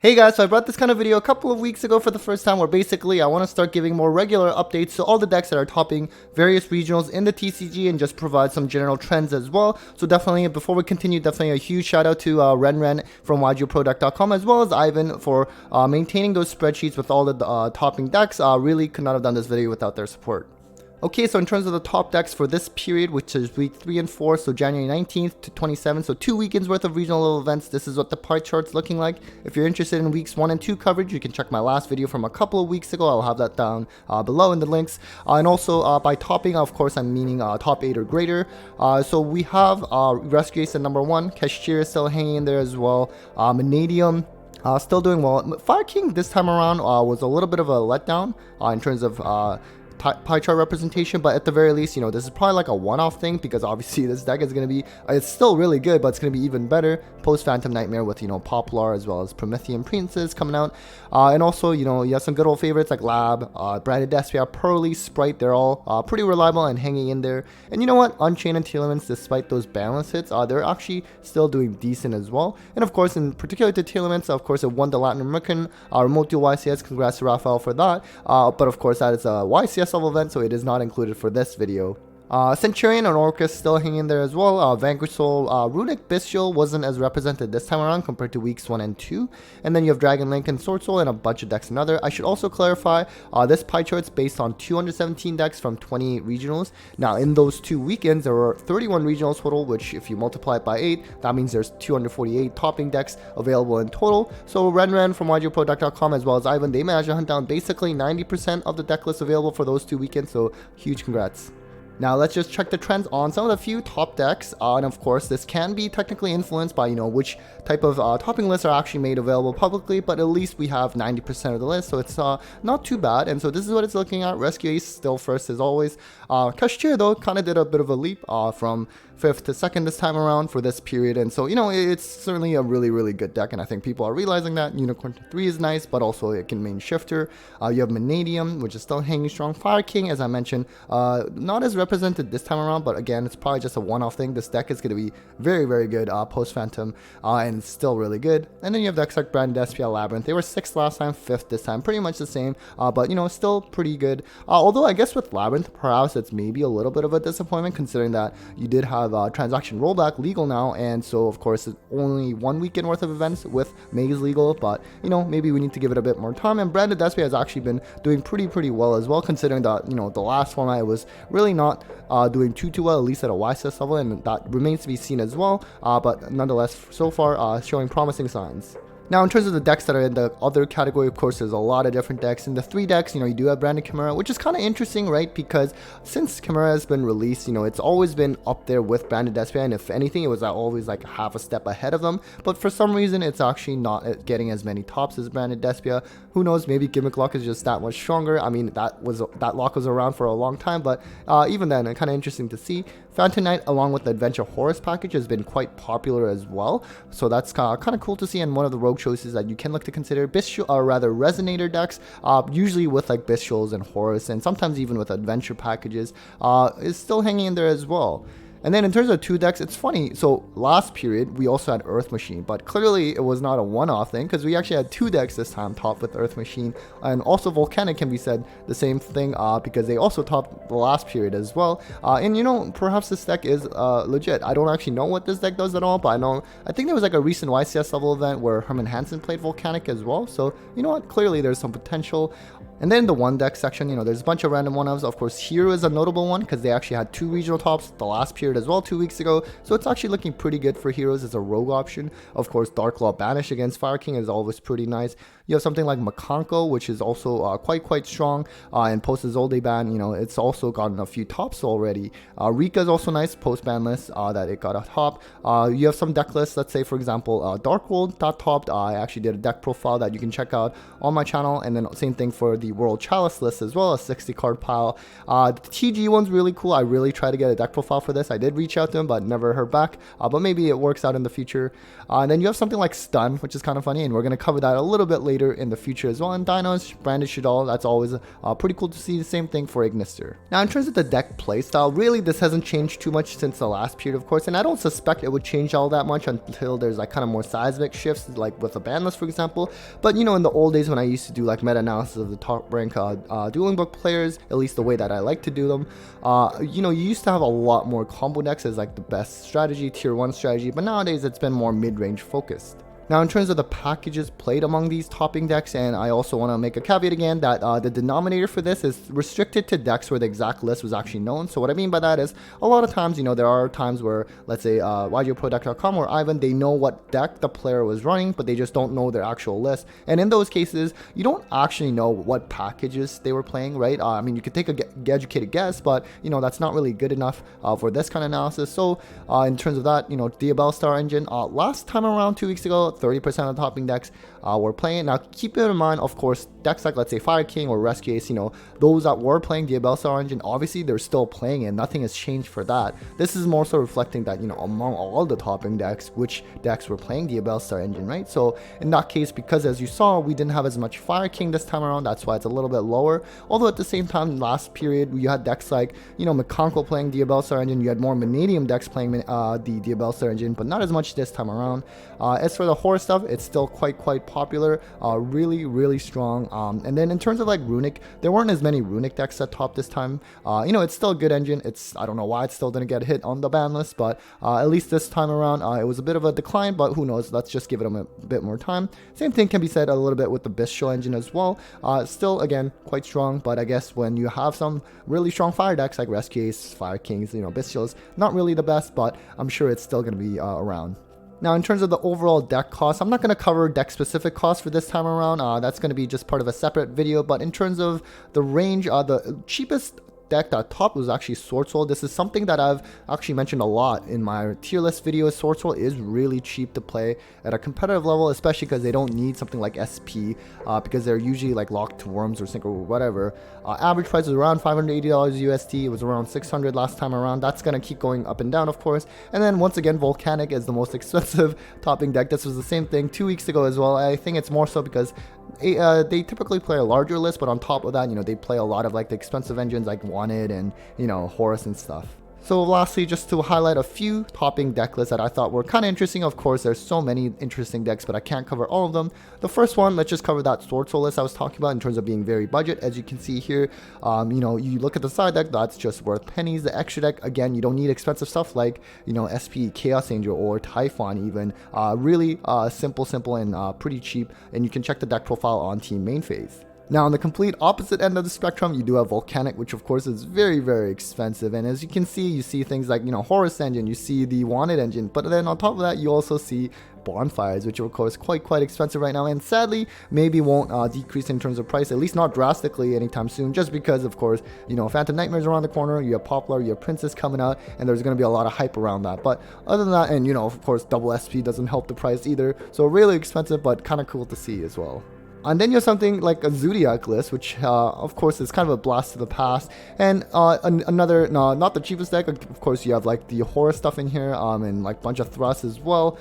Hey guys, so I brought this kind of video a couple of weeks ago for the first time where basically I want to start giving more regular updates to all the decks that are topping various regionals in the TCG and just provide some general trends as well. So definitely, before we continue, definitely a huge shout out to Ren from YGProDeck.com as well as Ivan for maintaining those spreadsheets with all the topping decks. Really could not have done this video without their support. Okay, so in terms of the top decks for this period, which is week 3 and 4, so January 19th to 27th, so 2 weekends worth of regional level events, this is what the pie chart's looking like. If you're interested in weeks 1 and 2 coverage, you can check my last video from a couple of weeks ago. I'll have that down below in the links. And also by topping, of course, I'm meaning top 8 or greater. So we have Rescue Ace at number 1, Kashir is still hanging in there as well, Manadium. Still doing well. Fire King this time around was a little bit of a letdown in terms of pie chart representation, but at the very least, you know, this is probably like a one-off thing because obviously this deck is going to be, it's still really good, but it's going to be even better post Phantom Nightmare with, you know, Poplar as well as Promethean Princess coming out. And also, you know, you have some good old favorites like Lab, Branded Despia, Pearly, Sprite. They're all pretty reliable and hanging in there. And you know what? Unchained and Telements, despite those balance hits, they're actually still doing decent as well. And of course, in particular to Telements, of course, it won the Latin American Remote Duel YCS. Congrats to Rafael for that. But of course, that is a YCS level event, so it is not included for this video. Centurion and Orcus still hanging there as well. Vanquish Soul, Runic Bestial wasn't as represented this time around compared to weeks 1 and 2. And then you have Dragon Link and Sword Soul and a bunch of decks and other. I should also clarify, this pie chart's based on 217 decks from 28 regionals. Now in those 2 weekends, there were 31 regionals total, which if you multiply it by 8, that means there's 248 topping decks available in total. So Ren from YGProDeck.com as well as Ivan, they managed to hunt down basically 90% of the deck list available for those 2 weekends, so huge congrats. Now let's just check the trends on some of the few top decks, and of course this can be technically influenced by, you know, which type of topping lists are actually made available publicly, but at least we have 90% of the list, so it's not too bad. And so this is what it's looking at. Rescue Ace still first as always. Kashir though kind of did a bit of a leap from 5th to 2nd this time around for this period, and so, you know, it's certainly a really good deck, and I think people are realizing that. Unicorn 3 is nice, but also it can main shifter. You have Manadium, which is still hanging strong. Fire King, as I mentioned, not as represented this time around, but again, it's probably just a one-off thing. This deck is going to be very good post Phantom, and it's still really good. And then you have decks like Branded Despia, Labyrinth. They were 6th last time, 5th this time, pretty much the same, but you know, still pretty good. Although I guess with Labyrinth, perhaps it's maybe a little bit of a disappointment considering that you did have transaction rollback legal now, and so of course it's only 1 weekend worth of events with Maze legal, but you know, maybe we need to give it a bit more time. And Branded Despia has actually been doing pretty well as well, considering that, you know, the last format it was really not doing too well, at least at a YCS level, and that remains to be seen as well, but nonetheless so far showing promising signs. Now, in terms of the decks that are in the other category, of course, there's a lot of different decks. In the 3 decks, you know, you do have Branded Chimera, which is kind of interesting, right? Because since Chimera has been released, you know, it's always been up there with Branded Despia, and if anything, it was always like half a step ahead of them. But for some reason, it's actually not getting as many tops as Branded Despia. Who knows? Maybe Gimmick Lock is just that much stronger. I mean, that lock was around for a long time, but even then, it's kind of interesting to see. Phantom Knight, along with the Adventure Horus package, has been quite popular as well, so that's kind of cool to see. And one of the rogue choices that you can look to consider, Bestial, or rather Resonator decks, usually with like Bestials and Horus, and sometimes even with Adventure packages, is still hanging in there as well. And then in terms of 2 decks, it's funny. So last period, we also had Earth Machine, but clearly it was not a one-off thing because we actually had 2 decks this time topped with Earth Machine. And also Volcanic can be said the same thing because they also topped the last period as well. And you know, perhaps this deck is legit. I don't actually know what this deck does at all, but I think there was like a recent YCS level event where Herman Hansen played Volcanic as well. So you know what, clearly there's some potential. And then the 1 deck section, you know, there's a bunch of random one-offs. Of course, Hero is a notable one because they actually had 2 regional tops the last period as well 2 weeks ago. So it's actually looking pretty good for Heroes as a rogue option. Of course, Dark Law Banish against Fire King is always pretty nice. You have something like Makanko, which is also quite strong. And post Zolde ban, you know, it's also gotten a few tops already. Rika is also nice post ban list that it got a top. You have some deck lists, let's say for example, Dark World that topped. I actually did a deck profile that you can check out on my channel, and then same thing for the the World Chalice list as well, a 60 card pile. The TG one's really cool. I really try to get a deck profile for this. I did reach out to him, but never heard back. But maybe it works out in the future. And then you have something like Stun, which is kind of funny, and we're going to cover that a little bit later in the future as well. And Dinos, Branded Shaddoll, that's always pretty cool to see. The same thing for Ignister. Now, in terms of the deck playstyle, really this hasn't changed too much since the last period, of course, and I don't suspect it would change all that much until there's like kind of more seismic shifts, like with a ban list, for example. But you know, in the old days when I used to do like meta-analysis of the top rank dueling book players, at least the way that I like to do them, you know, you used to have a lot more combo decks as like the best strategy, tier 1 strategy, but nowadays it's been more mid-range focused. Now, in terms of the packages played among these topping decks, and I also want to make a caveat again that the denominator for this is restricted to decks where the exact list was actually known. So what I mean by that is a lot of times, you know, there are times where, let's say YGOProDeck.com or Ivan, they know what deck the player was running, but they just don't know their actual list. And in those cases, you don't actually know what packages they were playing, right? I mean, you could take a educated guess, but, you know, that's not really good enough for this kind of analysis. So in terms of that, you know, Diabell Star Engine, last time around 2 weeks ago, 30% of the topping decks were playing. Now, keep it in mind, of course, decks like, let's say, Fire King or Rescue Ace, you know, those that were playing Diabell Star Engine, obviously they're still playing it. Nothing has changed for that. This is more so reflecting that, you know, among all the topping decks, which decks were playing Diabell Star Engine, right? So in that case, because as you saw, we didn't have as much Fire King this time around, that's why it's a little bit lower. Although at the same time, last period, you had decks like, you know, McConkle playing Diabell Star Engine, you had more Vanadium decks playing the Diabell Star Engine, but not as much this time around. As for the horror stuff, it's still quite popular, really strong. And then in terms of like Runic, there weren't as many Runic decks at top this time. You know, it's still a good engine. I don't know why it still didn't get hit on the ban list, but at least this time around, it was a bit of a decline, but who knows, let's just give it a bit more time. Same thing can be said a little bit with the Bestial engine as well. Still, again, quite strong, but I guess when you have some really strong fire decks like Rescue Ace, Fire Kings, you know, Bestials, not really the best, but I'm sure it's still going to be around. Now, in terms of the overall deck cost, I'm not going to cover deck-specific costs for this time around. That's going to be just part of a separate video. But in terms of the range, the cheapest deck that top was actually Sword Soul. This is something that I've actually mentioned a lot in my tier list videos. Sword Soul is really cheap to play at a competitive level, especially because they don't need something like SP, because they're usually like locked to Worms or Synchro or whatever. Average price is around $580 USD. It was around 600 last time around. That's going to keep going up and down, of course. And then once again, Volcanic is the most expensive topping deck. This was the same thing 2 weeks ago as well. I think it's more so because they typically play a larger list, but on top of that, you know, they play a lot of like the expensive engines like Wanted and, you know, Horus and stuff. So lastly, just to highlight a few topping deck lists that I thought were kind of interesting. Of course, there's so many interesting decks, but I can't cover all of them. The first one, let's just cover that Sword Soul list I was talking about in terms of being very budget. As you can see here, you know, you look at the side deck, that's just worth pennies. The extra deck, again, you don't need expensive stuff like, you know, SP, Chaos Angel, or Typhon even. Really simple and pretty cheap, and you can check the deck profile on Team Main Phase. Now, on the complete opposite end of the spectrum, you do have Volcanic, which of course is very expensive. And as you can see, you see things like, you know, Horus engine, you see the Wanted engine, but then on top of that, you also see Bonfires, which are of course quite expensive right now, and sadly maybe won't decrease in terms of price, at least not drastically anytime soon, just because of course, you know, Phantom Nightmares around the corner, you have Poplar, you have Princess coming out, and there's going to be a lot of hype around that. But other than that, and you know, of course, double SP doesn't help the price either, so really expensive, but kind of cool to see as well. And then you have something like a Zodiac list, which of course is kind of a blast to the past. And another, no, not the cheapest deck, of course you have like the horror stuff in here, and like bunch of thrusts as well.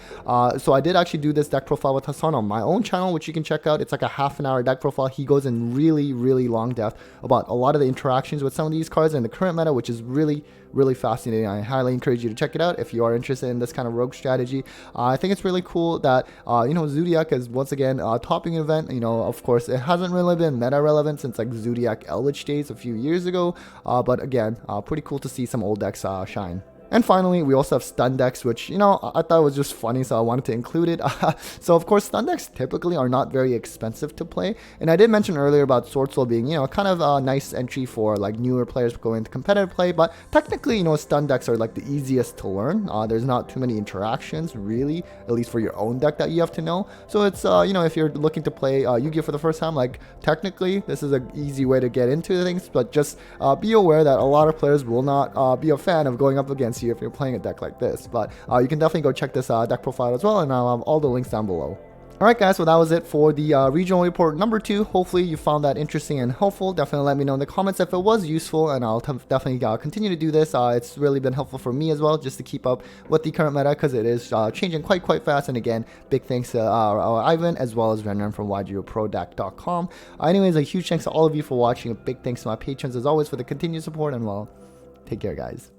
So I did actually do this deck profile with Hassan on my own channel, which you can check out. It's like a half-an-hour deck profile. He goes in really long depth about a lot of the interactions with some of these cards in the current meta, which is really fascinating. I highly encourage you to check it out if you are interested in this kind of rogue strategy. I think it's really cool that you know, Zodiac is once again topping an event. You know, of course it hasn't really been meta relevant since like Zodiac Eldritch days a few years ago, but again, pretty cool to see some old decks shine. And finally, we also have stun decks, which, you know, I thought was just funny, so I wanted to include it. So, of course, stun decks typically are not very expensive to play. And I did mention earlier about Sword Soul being, you know, kind of a nice entry for, like, newer players going into competitive play. But technically, you know, stun decks are, like, the easiest to learn. There's not too many interactions, really, at least for your own deck that you have to know. So, it's, you know, if you're looking to play Yu-Gi-Oh! For the first time, like, technically, this is an easy way to get into things. But just be aware that a lot of players will not be a fan of going up against you if you're playing a deck like this. But you can definitely go check this deck profile as well, and I'll have all the links down below. Alright guys, so that was it for the regional report number 2. Hopefully you found that interesting and helpful. Definitely let me know in the comments if it was useful, and I'll definitely continue to do this. It's really been helpful for me as well, just to keep up with the current meta, because it is changing quite fast. And again, big thanks to Ivan as well as Renren from YGOProDeck.com. Anyways, a huge thanks to all of you for watching. A big thanks to my patrons as always for the continued support, and well, take care guys.